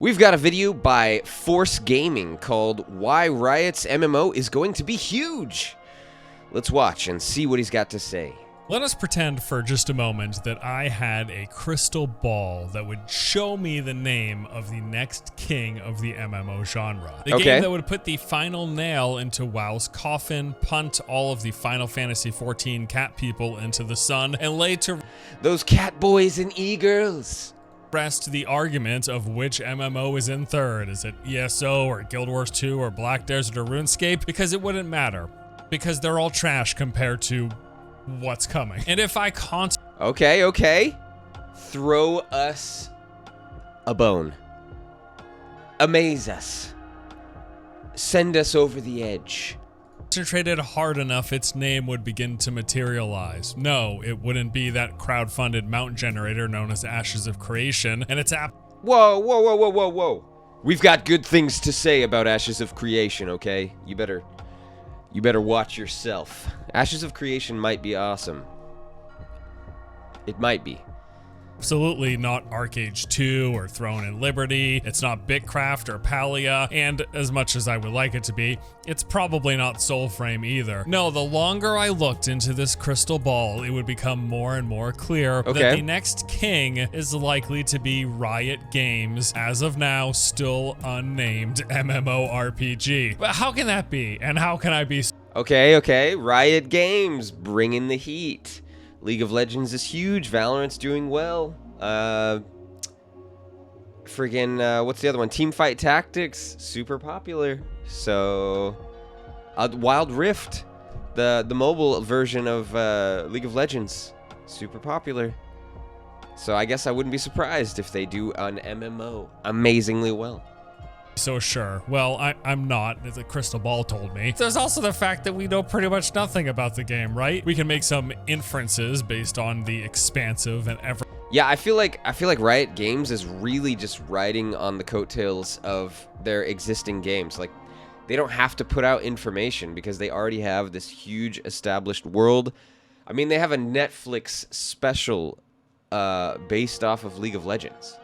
We've got a video by Force Gaming called Why Riot's MMO is Going to Be Huge. Let's watch and see what he's got to say. Let us pretend for just a moment that I had a crystal ball that would show me the name of the next king of the MMO genre. The game that would put the final nail into WoW's coffin, punt all of the Final Fantasy XIV cat people into the sun, and lay to those cat boys and e-girls. Rest the argument of which MMO is in third. Is it ESO or Guild Wars 2 or Black Desert or RuneScape? Because it wouldn't matter. Because they're all trash compared to what's coming. And if I Okay. Throw us a bone. Amaze us. Send us over the edge. Concentrated hard enough, its name would begin to materialize. No, it wouldn't be that crowd-funded mount generator known as Ashes of Creation, and it's Whoa. We've got good things to say about Ashes of Creation, okay? You better watch yourself. Ashes of Creation might be awesome. It might be. Absolutely not ArcAge 2 or Throne and Liberty. It's not Bitcraft or Palia, and as much as I would like it to be, it's probably not Soulframe either. No, the longer I looked into this crystal ball, it would become more and more clear that the next king is likely to be Riot Games, as of now, still unnamed MMORPG. But how can that be? And how can I be? Okay. Riot Games, bringing the heat. League of Legends is huge. Valorant's doing well. What's the other one? Teamfight Tactics, super popular. So, Wild Rift, the mobile version of League of Legends, super popular. So I guess I wouldn't be surprised if they do an MMO amazingly well. So sure. Well, I'm not, as the crystal ball told me. There's also the fact that we know pretty much nothing about the game, right? We can make some inferences based on the expansive and ever. Yeah, I feel like Riot Games is really just riding on the coattails of their existing games. Like, they don't have to put out information because they already have this huge established world. I mean, they have a Netflix special based off of League of Legends.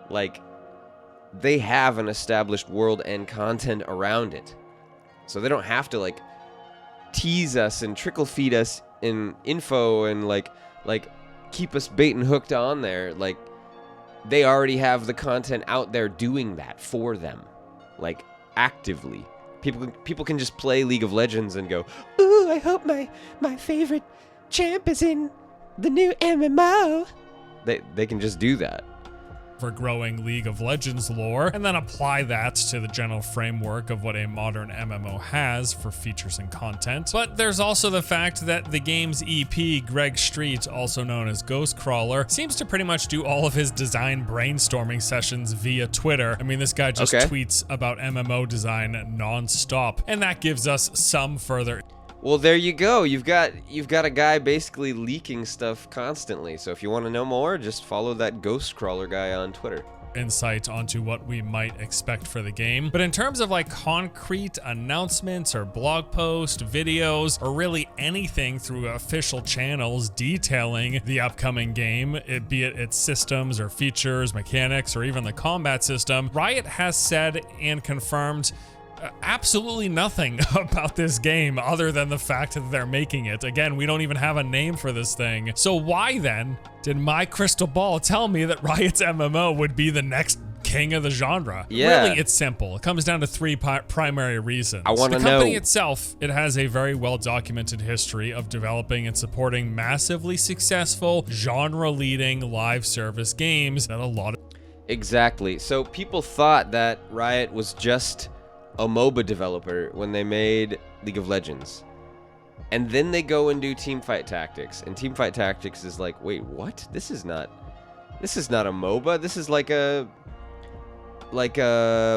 Like, they have an established world and content around it. So they don't have to, like, tease us and trickle feed us in info and, like keep us bait and hooked on there. Like, they already have the content out there doing that for them. Like, actively. People can just play League of Legends and go, ooh, I hope my favorite champ is in the new MMO. They can just do that. For growing League of Legends lore, and then apply that to the general framework of what a modern MMO has for features and content. But there's also the fact that the game's EP, Greg Street, also known as Ghostcrawler, seems to pretty much do all of his design brainstorming sessions via Twitter. I mean, this guy just tweets about MMO design non-stop, and that gives us some further. Well, there you go. You've got a guy basically leaking stuff constantly. So if you want to know more, just follow that Ghostcrawler guy on Twitter. Insight onto what we might expect for the game. But in terms of like concrete announcements or blog posts, videos, or really anything through official channels detailing the upcoming game, be it its systems or features, mechanics, or even the combat system, Riot has said and confirmed absolutely nothing about this game other than the fact that they're making it. Again, we don't even have a name for this thing. So why then did my crystal ball tell me that Riot's MMO would be the next king of the genre? Yeah. Really, it's simple. It comes down to three primary reasons. I want to know. The company itself, it has a very well-documented history of developing and supporting massively successful, genre-leading live service games that a lot of... Exactly. So people thought that Riot was just a MOBA developer when they made League of Legends. And then they go and do Teamfight Tactics. And Teamfight Tactics is like, wait, what? This is not a MOBA. This is like a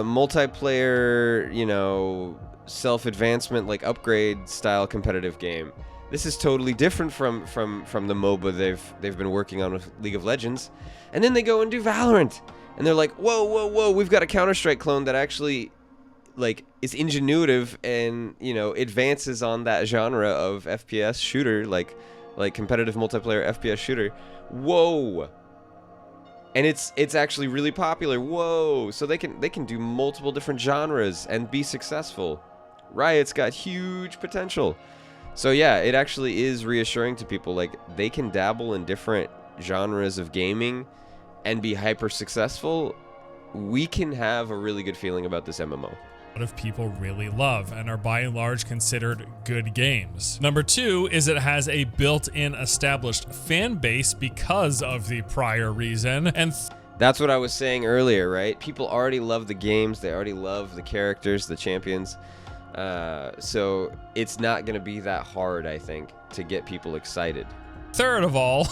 multiplayer, you know, self-advancement, like upgrade style competitive game. This is totally different from the MOBA they've been working on with League of Legends. And then they go and do Valorant. And they're like, whoa, we've got a Counter-Strike clone that actually, like, is ingenuitive and, you know, advances on that genre of FPS shooter, like competitive multiplayer FPS shooter. Whoa. And it's actually really popular. Whoa! So they can do multiple different genres and be successful. Riot's got huge potential. So yeah, it actually is reassuring to people, like, they can dabble in different genres of gaming and be hyper successful. We can have a really good feeling about this MMO. A lot of people really love and are by and large considered good games. Number 2 is it has a built-in established fan base because of the prior reason. And that's what I was saying earlier, right? People already love the games. They already love the characters, the champions. So it's not going to be that hard, I think, to get people excited. third of all,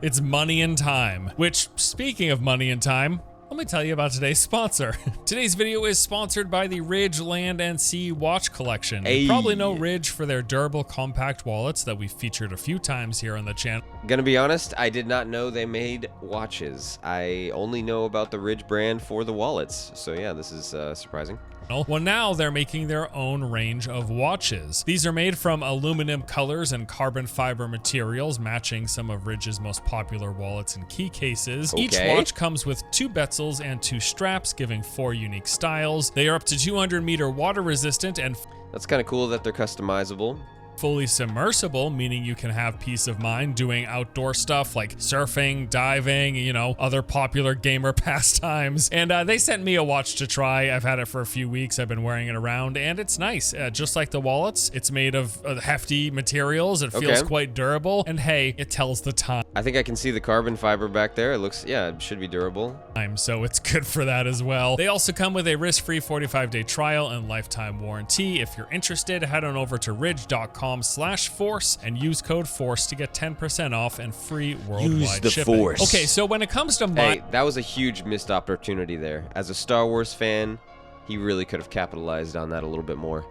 it's money and time. Which, speaking of money and time, let me tell you about today's sponsor. Today's video is sponsored by the Ridge Land and Sea Watch Collection. Hey. You probably know Ridge for their durable compact wallets that we've featured a few times here on the channel. Gonna be honest, I did not know they made watches. I only know about the Ridge brand for the wallets. So yeah, this is surprising. Well, now they're making their own range of watches. These are made from aluminum colors and carbon fiber materials, matching some of Ridge's most popular wallets and key cases. Okay. Each watch comes with 2 bezels and 2 straps, giving 4 unique styles. They are up to 200 meter water resistant and That's kind of cool that they're customizable. fully submersible, meaning you can have peace of mind doing outdoor stuff like surfing, diving, you know, other popular gamer pastimes. And they sent me a watch to try. I've had it for a few weeks. I've been wearing it around and it's nice. Just like the wallets, it's made of hefty materials. It feels quite durable. And hey, it tells the time. I think I can see the carbon fiber back there. It looks, yeah, it should be durable. So it's good for that as well. They also come with a risk-free 45-day trial and lifetime warranty. If you're interested, head on over to ridge.com/force and use code FORCE to get 10% off and free worldwide shipping. Force. Okay, so when it comes to Hey, that was a huge missed opportunity there. As a Star Wars fan, he really could have capitalized on that a little bit more.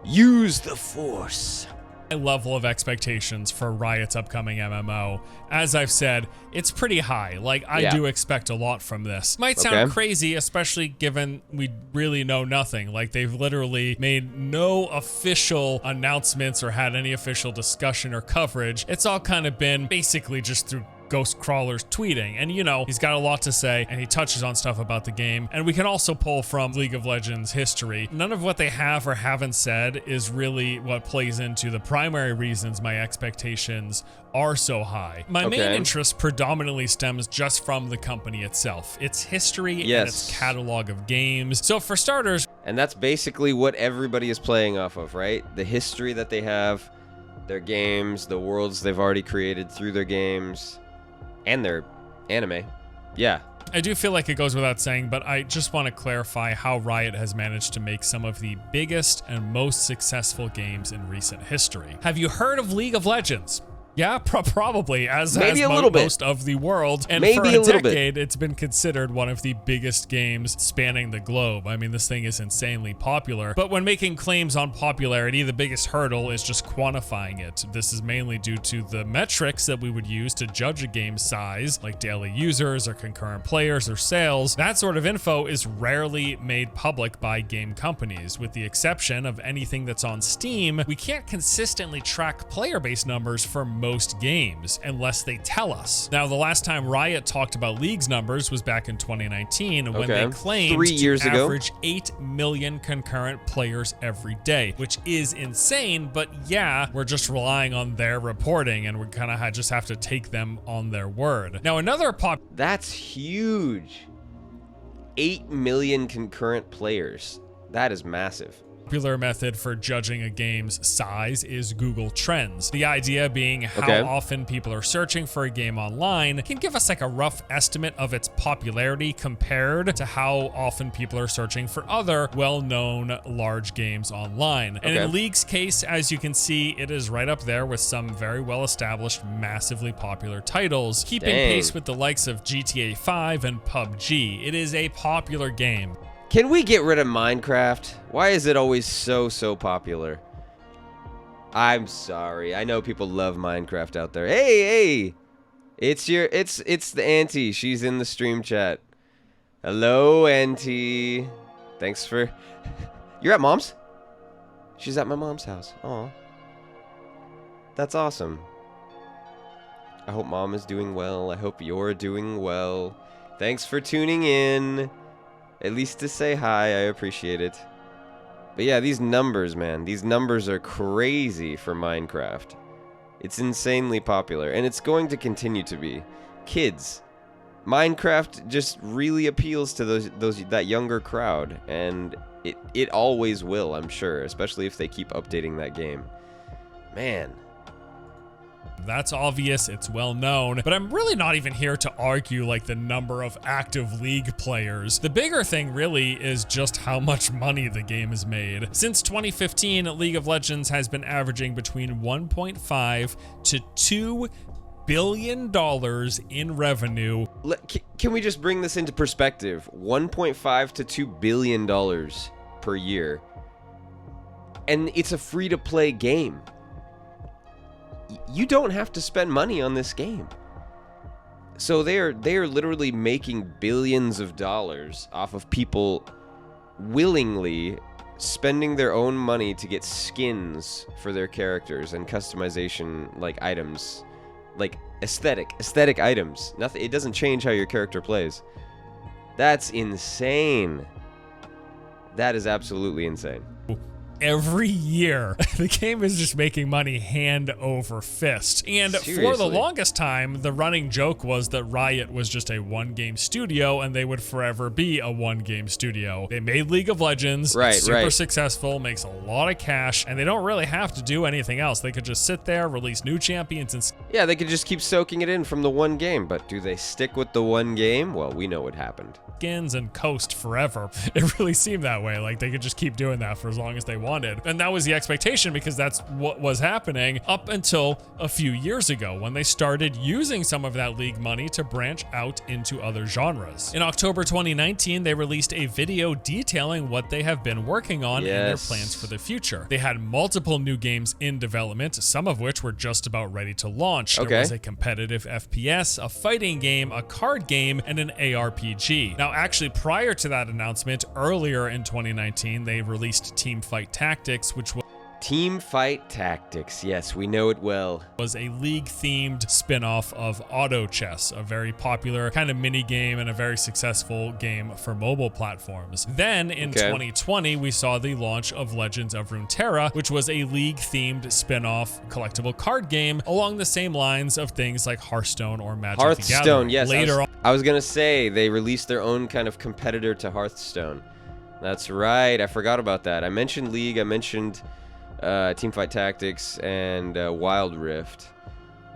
Use the Force. my level of expectations for Riot's upcoming MMO, as I've said, it's pretty high. Like, I do expect a lot from this. Might sound crazy, especially given we really know nothing. Like, they've literally made no official announcements or had any official discussion or coverage. It's all kind of been basically just through ghost crawlers tweeting, and you know, he's got a lot to say and he touches on stuff about the game, and we can also pull from League of Legends history. None of what they have or haven't said is really what plays into the primary reasons my expectations are so high. My main interest predominantly stems just from the company itself, its history and its catalog of games. So for starters, and that's basically what everybody is playing off of, right? The history that they have, their games, the worlds they've already created through their games, and their anime. Yeah. I do feel like it goes without saying, but I just want to clarify how Riot has managed to make some of the biggest and most successful games in recent history. Have you heard of League of Legends? Yeah, probably, as maybe has a little bit. Most of the world. And maybe for a a little decade, bit. It's been considered one of the biggest games spanning the globe. I mean, this thing is insanely popular. But when making claims on popularity, the biggest hurdle is just quantifying it. This is mainly due to the metrics that we would use to judge a game's size, like daily users or concurrent players or sales. That sort of info is rarely made public by game companies. With the exception of anything that's on Steam, we can't consistently track player base numbers for most games unless they tell us. Now, the last time Riot talked about League's numbers was back in 2019 when they claimed 3 years to ago. average 8 million concurrent players every day, which is insane, but yeah, we're just relying on their reporting and we kind of just have to take them on their word. Now, another That's huge. 8 million concurrent players. That is massive. popular method for judging a game's size is Google Trends. The idea being how often people are searching for a game online can give us like a rough estimate of its popularity compared to how often people are searching for other well-known large games online. And in League's case, as you can see, it is right up there with some very well-established, massively popular titles, keeping pace with the likes of GTA 5 and PUBG. It is a popular game. Can we get rid of Minecraft? Why is it always so popular? I'm sorry. I know people love Minecraft out there. Hey! It's the auntie. She's in the stream chat. Hello, auntie. Thanks for... You're at mom's? She's at my mom's house. Aw. That's awesome. I hope mom is doing well. I hope you're doing well. Thanks for tuning in. At least to say hi, I appreciate it. But yeah, these numbers, man. These numbers are crazy for Minecraft. It's insanely popular, and it's going to continue to be. Kids. Minecraft just really appeals to that younger crowd, and it always will, I'm sure, especially if they keep updating that game. Man. That's obvious, it's well known, but I'm really not even here to argue like the number of active League players. The bigger thing really is just how much money the game has made. Since 2015, League of Legends has been averaging between 1.5 to 2 billion dollars in revenue. Can we just bring this into perspective? 1.5 to 2 billion dollars per year. And it's a free-to-play game. You don't have to spend money on this game. So they are literally making billions of dollars off of people willingly spending their own money to get skins for their characters and customization like items, like aesthetic items. Nothing, it doesn't change how your character plays. That's insane. That is absolutely insane. Every year, the game is just making money hand over fist. And Seriously. For the longest time, the running joke was that Riot was just a one-game studio and they would forever be a one-game studio. They made League of Legends, right, it's super successful, makes a lot of cash, and they don't really have to do anything else. They could just sit there, release new champions, and yeah, they could just keep soaking it in from the one game, but do they stick with the one game? Well, we know what happened. skins and coast forever. It really seemed that way, like they could just keep doing that for as long as they wanted. And that was the expectation because that's what was happening up until a few years ago when they started using some of that League money to branch out into other genres. In October 2019, they released a video detailing what they have been working on and their plans for the future. They had multiple new games in development, some of which were just about ready to launch. There was a competitive FPS, a fighting game, a card game, and an ARPG. Now, actually, prior to that announcement, earlier in 2019, they released Teamfight Tactics, which was Teamfight Tactics, yes, we know it well. Was a League-themed spin-off of Auto Chess, a very popular kind of mini-game and a very successful game for mobile platforms. Then, in 2020, we saw the launch of Legends of Runeterra, which was a League-themed spin-off collectible card game along the same lines of things like Hearthstone or Magic the Gathering. Hearthstone, yes. Later on, I was gonna say, they released their own kind of competitor to Hearthstone. That's right, I forgot about that. I mentioned League, I mentioned Teamfight Tactics and Wild Rift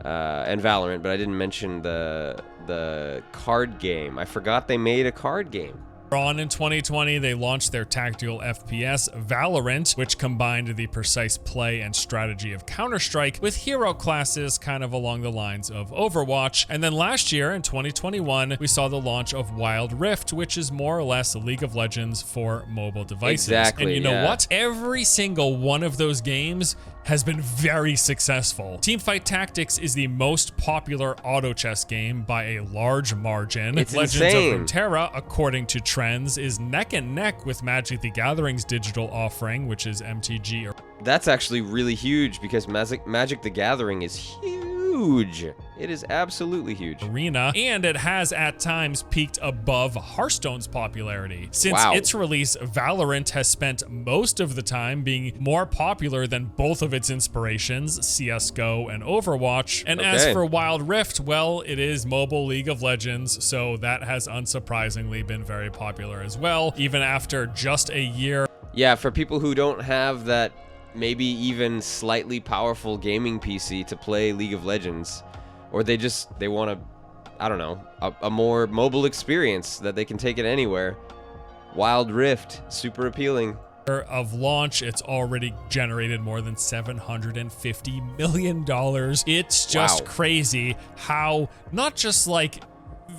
and Valorant, but I didn't mention the card game. I forgot they made a card game. on in 2020, they launched their tactical FPS, Valorant, which combined the precise play and strategy of Counter-Strike with hero classes kind of along the lines of Overwatch. And then last year, in 2021, we saw the launch of Wild Rift, which is more or less League of Legends for mobile devices. Exactly, and you know what? Every single one of those games has been very successful. Teamfight Tactics is the most popular auto chess game by a large margin. It's Legends insane. of Runeterra, according to trends, is neck and neck with Magic the Gathering's digital offering, which is MTG. That's actually really huge because Magic the Gathering is huge. It is absolutely huge. Arena, and it has at times peaked above Hearthstone's popularity. Since its release, Valorant has spent most of the time being more popular than both of its inspirations, CSGO and Overwatch. And as for Wild Rift, well, it is mobile League of Legends, so that has unsurprisingly been very popular as well, even after just a year. Yeah, for people who don't have that maybe even slightly powerful gaming PC to play League of Legends, or they want to, I don't know, a more mobile experience that they can take it anywhere. Wild Rift, super appealing. Of launch, it's already generated more than $750 million. It's just crazy how not just like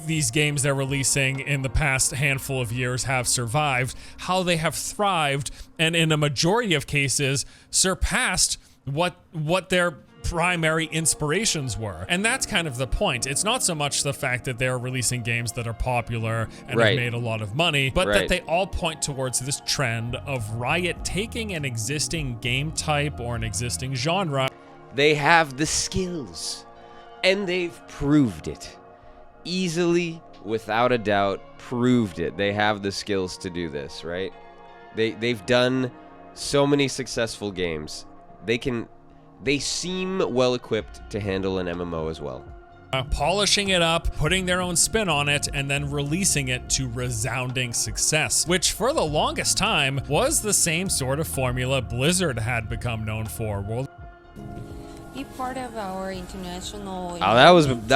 these games they're releasing in the past handful of years have survived, how they have thrived, and in a majority of cases surpassed what their primary inspirations were. And that's kind of the point. It's not so much the fact that they're releasing games that are popular and have made a lot of money, but that they all point towards this trend of Riot taking an existing game type or an existing genre. They have the skills, and they've proved it. Easily without a doubt, proved it. They have the skills to do this, right? They've done so many successful games. They seem well equipped to handle an MMO as well. Polishing it up, putting their own spin on it, and then releasing it to resounding success, which for the longest time was the same sort of formula Blizzard had become known for. Be part of our international. Oh, that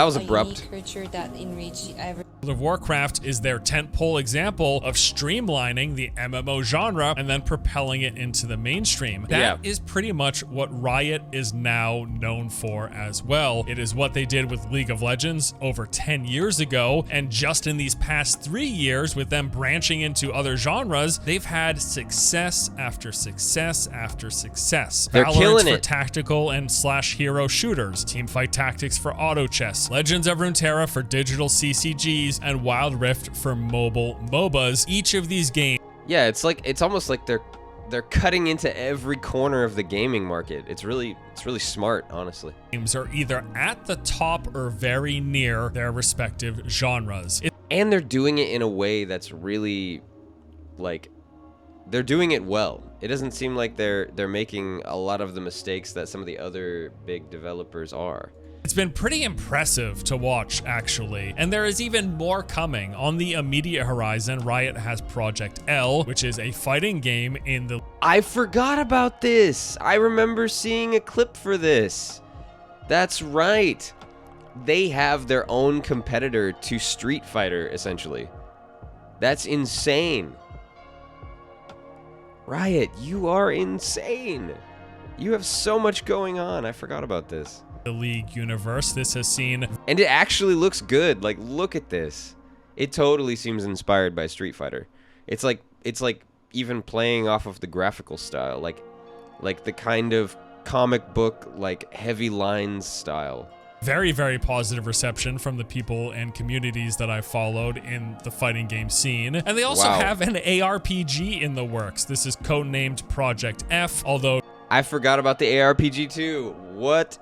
was abrupt. Culture that enrich every. World of Warcraft is their tentpole example of streamlining the MMO genre and then propelling it into the mainstream. That is pretty much what Riot is now known for as well. It is what they did with League of Legends over 10 years ago, and just in these past 3 years, with them branching into other genres, they've had success after success after success. They're killing it. For tactical and slash hero shooters, Teamfight Tactics for auto chess, Legends of Runeterra for digital CCGs, and Wild Rift for mobile MOBAs. Each of these games, yeah, it's almost like they're cutting into every corner of the gaming market. It's really smart, honestly. Games are either at the top or very near their respective genres. And they're doing it in a way that's really, like, they're doing it well. It doesn't seem like they're making a lot of the mistakes that some of the other big developers are. It's been pretty impressive to watch, actually, and there is even more coming. On the immediate horizon, Riot has Project L, which is a fighting game in the... I forgot about this. I remember seeing a clip for this. That's right. They have their own competitor to Street Fighter, essentially. That's insane. Riot, you are insane. You have so much going on. I forgot about this. The League universe. This has seen... And it actually looks good. Like, look at this. It totally seems inspired by Street Fighter. It's like even playing off of the graphical style. Like the kind of comic book, like, heavy lines style. Very, very positive reception from the people and communities that I followed in the fighting game scene. And they also have an ARPG in the works. This is codenamed Project F, although... I forgot about the ARPG too. What?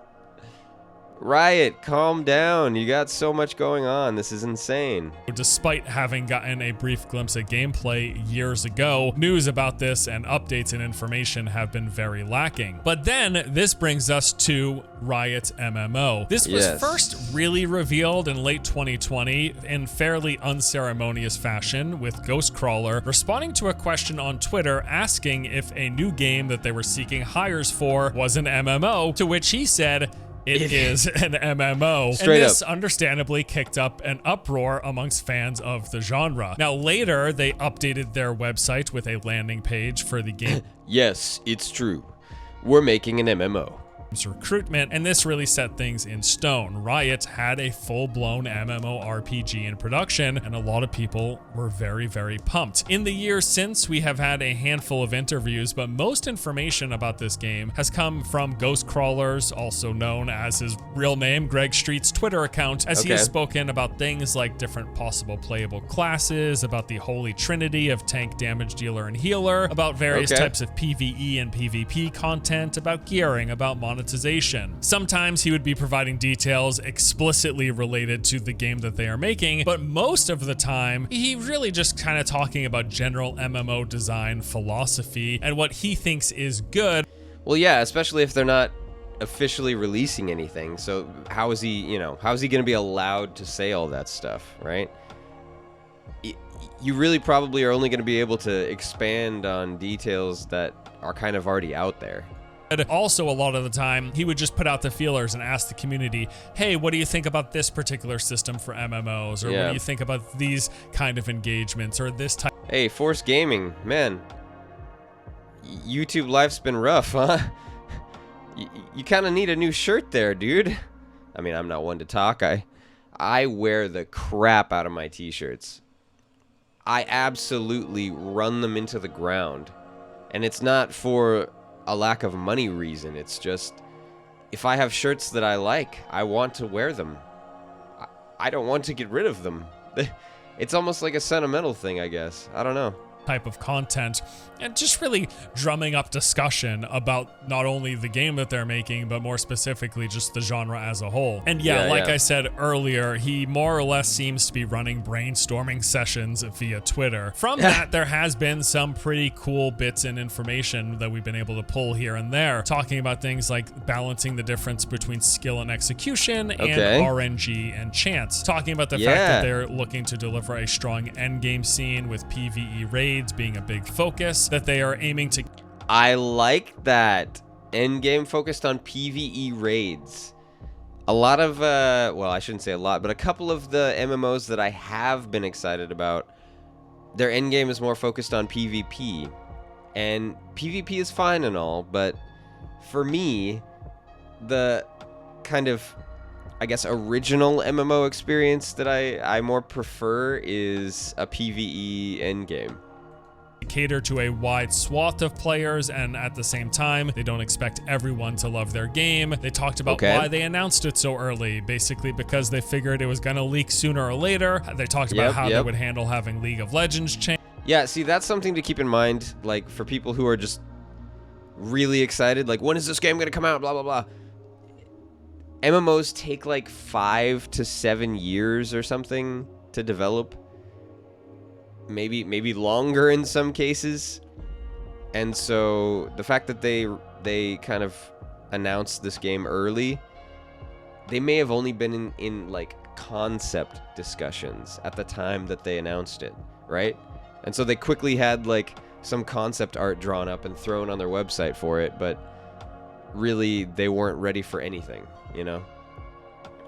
Riot, calm down. You got so much going on. This is insane. Despite having gotten a brief glimpse of gameplay years ago, news about this and updates and information have been very lacking. But then this brings us to Riot MMO. This was first really revealed in late 2020 in fairly unceremonious fashion, with Ghostcrawler responding to a question on Twitter asking if a new game that they were seeking hires for was an MMO, to which he said, it is an MMO. Straight and this up. understandably kicked up an uproar amongst fans of the genre. Now later, they updated their website with a landing page for the game. Yes, it's true. We're making an MMO. Recruitment, and this really set things in stone. Riot had a full-blown MMORPG in production, and a lot of people were very, very pumped. In the years since, we have had a handful of interviews, but most information about this game has come from Ghostcrawler's, also known as his real name, Greg Street's Twitter account, as he has spoken about things like different possible playable classes, about the holy trinity of tank, damage dealer, and healer, about various types of PvE and PvP content, about gearing, about monetization. Sometimes he would be providing details explicitly related to the game that they are making, but most of the time, he really just kind of talking about general MMO design philosophy and what he thinks is good. Well, yeah, especially if they're not officially releasing anything. So how is he going to be allowed to say all that stuff, right? You really probably are only going to be able to expand on details that are kind of already out there. Also, a lot of the time, he would just put out the feelers and ask the community, hey, what do you think about this particular system for MMOs? Or what do you think about these kind of engagements or this type? Hey, Force Gaming, man, YouTube life's been rough, huh? You kind of need a new shirt there, dude. I mean, I'm not one to talk. I wear the crap out of my t-shirts. I absolutely run them into the ground. And it's not for a lack of money reason. It's just, if I have shirts that I like, I want to wear them. I don't want to get rid of them. It's almost like a sentimental thing, I guess. I don't know. type of content, and just really drumming up discussion about not only the game that they're making, but more specifically just the genre as a whole. And I said earlier, he more or less seems to be running brainstorming sessions via Twitter. From that, there has been some pretty cool bits and information that we've been able to pull here and there, talking about things like balancing the difference between skill and execution and RNG and chance, talking about the fact that they're looking to deliver a strong endgame scene with PvE raids being a big focus, that they are aiming to... I like that. Endgame focused on PvE raids. A lot of, well, I shouldn't say a lot, but a couple of the MMOs that I have been excited about, their endgame is more focused on PvP. And PvP is fine and all, but for me, the kind of, I guess, original MMO experience that I more prefer is a PvE endgame. Cater to a wide swath of players, and at the same time, they don't expect everyone to love their game. They talked about why they announced it so early, basically because they figured it was going to leak sooner or later. They talked about how they would handle having League of Legends change. Yeah, see, that's something to keep in mind, like, for people who are just really excited, like, when is this game going to come out, blah, blah, blah. MMOs take like 5 to 7 years or something to develop. Maybe longer in some cases. And so the fact that they kind of announced this game early, they may have only been in like concept discussions at the time that they announced it, right? And so they quickly had like some concept art drawn up and thrown on their website for it, but really they weren't ready for anything, you know?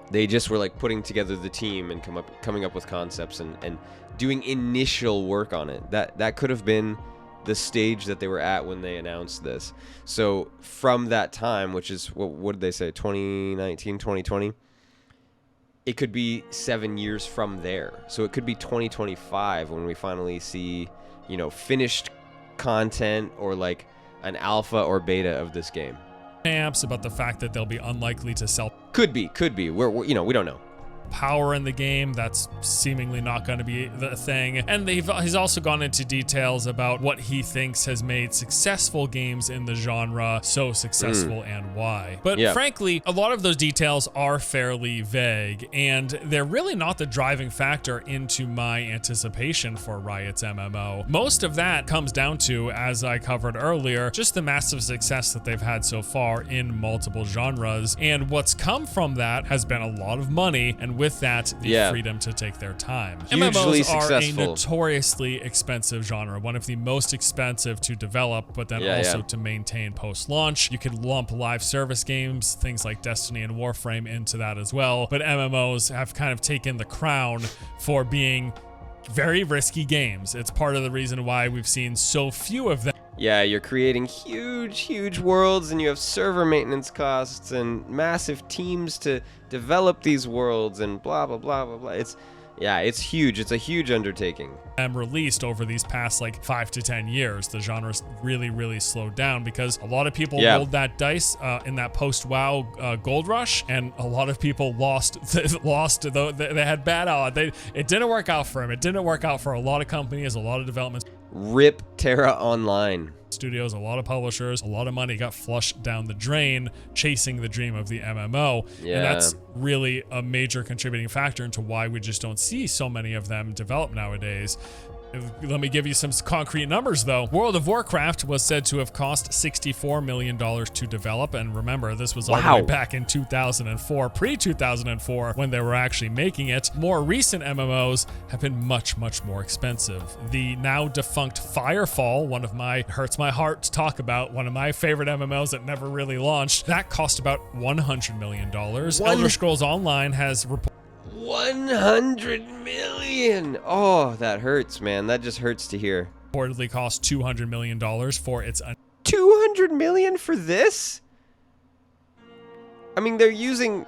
They just were like putting together the team and coming up with concepts and doing initial work on it. That could have been the stage that they were at when they announced this. So from that time, which is what did they say, 2019, 2020? It could be 7 years from there. So it could be 2025 when we finally see, you know, finished content or like an alpha or beta of this game. About the fact that they'll be unlikely to sell. Could be. We're you know, we don't know. Power in the game, that's seemingly not going to be the thing. And he's also gone into details about what he thinks has made successful games in the genre so successful and why. But frankly, a lot of those details are fairly vague, and they're really not the driving factor into my anticipation for Riot's MMO. Most of that comes down to, as I covered earlier, just the massive success that they've had so far in multiple genres. And what's come from that has been a lot of money, and with that, the freedom to take their time. Hugely MMOs are a successful. notoriously expensive genre, one of the most expensive to develop, but then also to maintain post-launch. You could lump live service games, things like Destiny and Warframe, into that as well, but MMOs have kind of taken the crown for being very risky games. It's part of the reason why we've seen so few of them. Yeah, you're creating huge worlds, and you have server maintenance costs and massive teams to develop these worlds and blah, blah, blah, blah, blah. It's huge. It's a huge undertaking. Released over these past like 5 to 10 years, the genre's really slowed down because a lot of people rolled that dice in that post-WoW gold rush, and a lot of people lost. They had bad odds. It didn't work out for them. It didn't work out for a lot of companies, a lot of developments. RIP Terra Online. Studios, a lot of publishers, a lot of money got flushed down the drain chasing the dream of the MMO. Yeah. And that's really a major contributing factor into why we just don't see so many of them develop nowadays. Let me give you some concrete numbers, though. World of Warcraft was said to have cost $64 million to develop. And remember, this was all the way back in 2004, pre-2004, when they were actually making it. More recent MMOs have been much more expensive. The now defunct Firefall, hurts my heart to talk about, one of my favorite MMOs that never really launched, that cost about $100 million. Elder Scrolls Online has reported 100 million. Oh, that hurts, man. That just hurts to hear. Reportedly cost $200 million for its 200 million for this? I mean, they're using,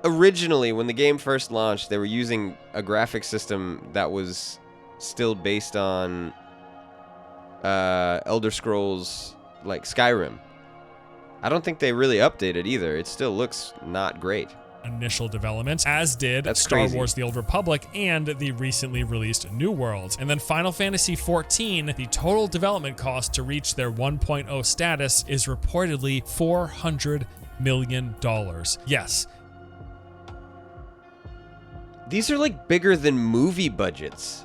originally when the game first launched, they were using a graphic system that was still based on Elder Scrolls like Skyrim. I don't think they really updated either. It still looks not great. initial development, as did That's Star crazy. Wars The Old Republic and the recently released New World. And then Final Fantasy XIV, the total development cost to reach their 1.0 status is reportedly $400 million. Yes. These are like bigger than movie budgets.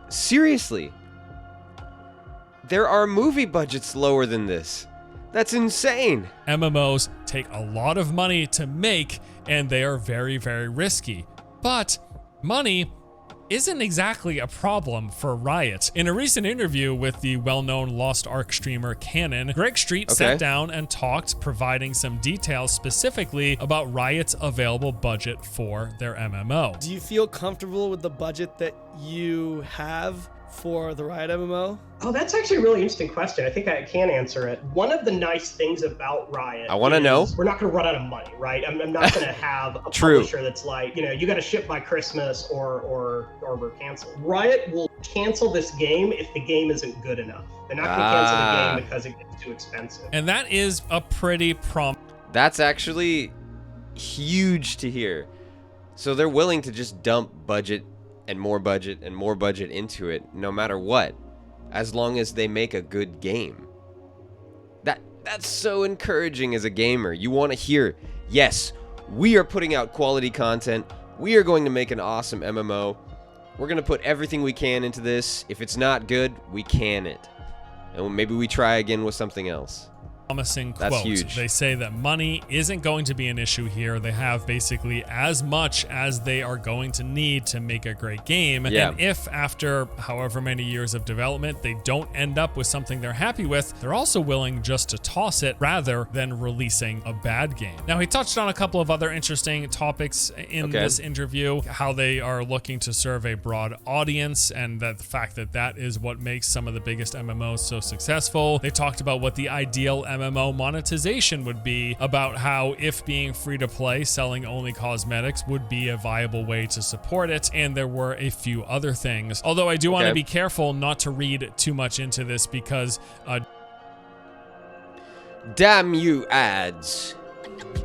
Seriously. There are movie budgets lower than this. That's insane. MMOs take a lot of money to make, and they are very, very risky. But money isn't exactly a problem for Riot. In a recent interview with the well-known Lost Ark streamer Cannon, Greg Street sat down and talked, providing some details specifically about Riot's available budget for their MMO. Do you feel comfortable with the budget that you have for the Riot MMO? Oh, that's actually a really interesting question. I think I can answer it. One of the nice things about Riot, I want to know. we're not going to run out of money, right? I'm not going to have a True. publisher that's like, you got to ship by Christmas or we're canceled. Riot will cancel this game if the game isn't good enough. They're not going to cancel the game because it gets too expensive. And that is a pretty That's actually huge to hear. So they're willing to just dump budget and more budget and more budget into it no matter what, as long as they make a good game. That's so encouraging as a gamer. You want to hear, yes, we are putting out quality content. We are going to make an awesome MMO. We're going to put everything we can into this. If it's not good, we can it. And maybe we try again with something else. promising quote. That's huge. They say that money isn't going to be an issue here. They have basically as much as they are going to need to make a great game. Yeah. And if after however many years of development, they don't end up with something they're happy with, they're also willing just to toss it rather than releasing a bad game. Now, he touched on a couple of other interesting topics in this interview, how they are looking to serve a broad audience and that the fact that that is what makes some of the biggest MMOs so successful. They talked about what the ideal MMO monetization would be, about how if being free to play, selling only cosmetics would be a viable way to support it, and there were a few other things. Although I do want to be careful not to read too much into this because damn you ads.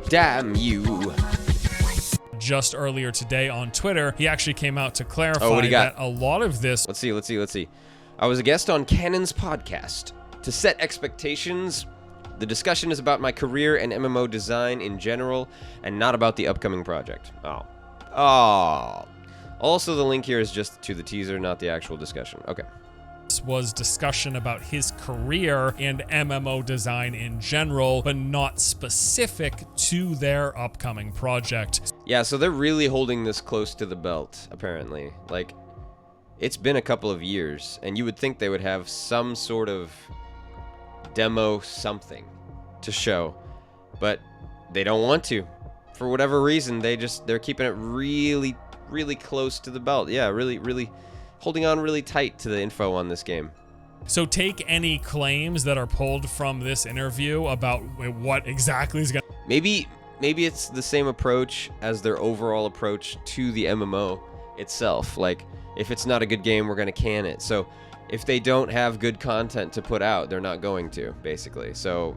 Damn you. Just earlier today on Twitter, he actually came out to clarify what do you got? that a lot of this... Let's see. I was a guest on Cannon's podcast. To set expectations, the discussion is about my career and MMO design in general, and not about the upcoming project. Oh. Also, the link here is just to the teaser, not the actual discussion. Okay. This was discussion about his career and MMO design in general, but not specific to their upcoming project. Yeah, so they're really holding this close to the belt, apparently. Like, it's been a couple of years, and you would think they would have some sort of demo something to show, but they don't want to. For whatever reason, they're keeping it really, really close to the belt. Yeah, really holding on really tight to the info on this game. So take any claims that are pulled from this interview about what exactly is going to... Maybe it's the same approach as their overall approach to the MMO itself. Like, if it's not a good game, we're going to can it. So if they don't have good content to put out, they're not going to, basically. So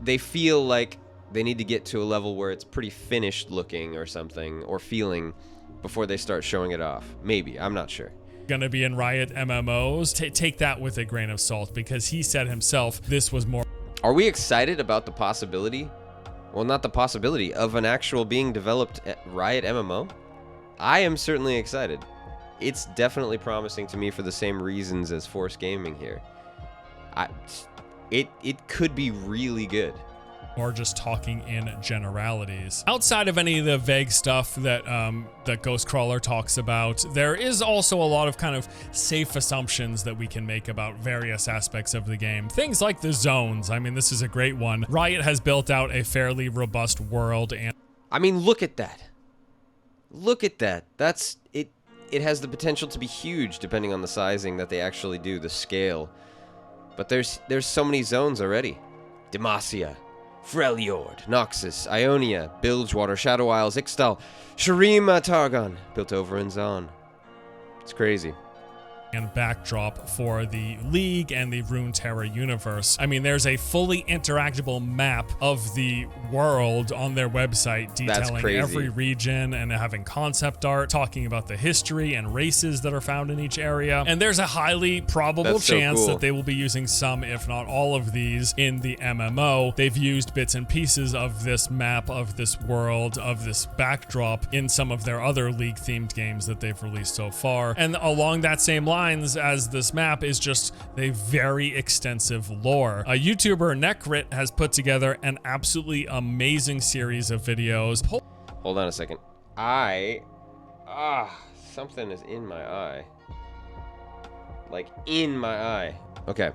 they feel like they need to get to a level where it's pretty finished looking or something, or feeling, before they start showing it off. Maybe. I'm not sure. Going to be in Riot MMOs. Take that with a grain of salt, because he said himself this was more... Are we excited about the possibility? Well, not the possibility of an actual being developed at Riot MMO? I am certainly excited. It's definitely promising to me for the same reasons as Force Gaming here. It could be really good. Or just talking in generalities. Outside of any of the vague stuff that that Ghostcrawler talks about, there is also a lot of kind of safe assumptions that we can make about various aspects of the game. Things like the zones. I mean, this is a great one. Riot has built out a fairly robust world, and I mean, look at that. Look at that. That's it. It has the potential to be huge depending on the sizing that they actually do, the scale. But there's so many zones already. Demacia, Freljord, Noxus, Ionia, Bilgewater, Shadow Isles, Ixtal, Shurima, Targon, built over in Zon. It's crazy. and backdrop for the League and the Runeterra universe. I mean, there's a fully interactable map of the world on their website detailing every region and having concept art, talking about the history and races that are found in each area. And there's a highly probable chance that they will be using some, if not all of these in the MMO. They've used bits and pieces of this map, of this world, of this backdrop in some of their other League themed games that they've released so far. And along that same lines as this map is just a very extensive lore. A YouTuber, Necrit, has put together an absolutely amazing series of videos. Hold on a second. Something is in my eye. Like in my eye. Okay.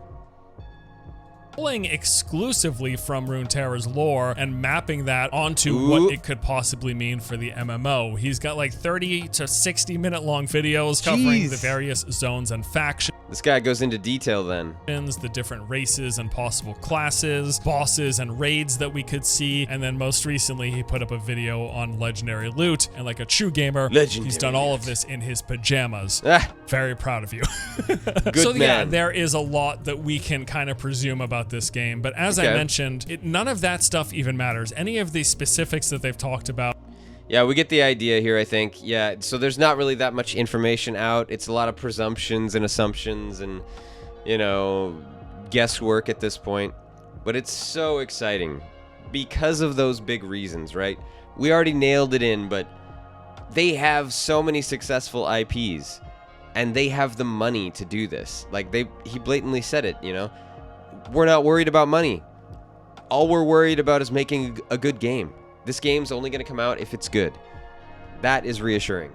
Pulling exclusively from Runeterra's lore and mapping that onto what it could possibly mean for the MMO. He's got like 30 to 60 minute long videos covering the various zones and factions. This guy goes into detail then. The different races and possible classes, bosses and raids that we could see. And then most recently, he put up a video on legendary loot. And like a true gamer, he's done all of this in his pajamas. Very proud of you. So yeah, there is a lot that we can kind of presume about this game. But as I mentioned, none of that stuff even matters. Any of the specifics that they've talked about. Yeah, we get the idea here, I think. Yeah, so there's not really that much information out. It's a lot of presumptions and assumptions and, you know, guesswork at this point. But it's so exciting because of those big reasons, right? We already nailed it in, but they have so many successful IPs and they have the money to do this. Like, he blatantly said it, you know? We're not worried about money. All we're worried about is making a good game. This game's only going to come out if it's good. That is reassuring.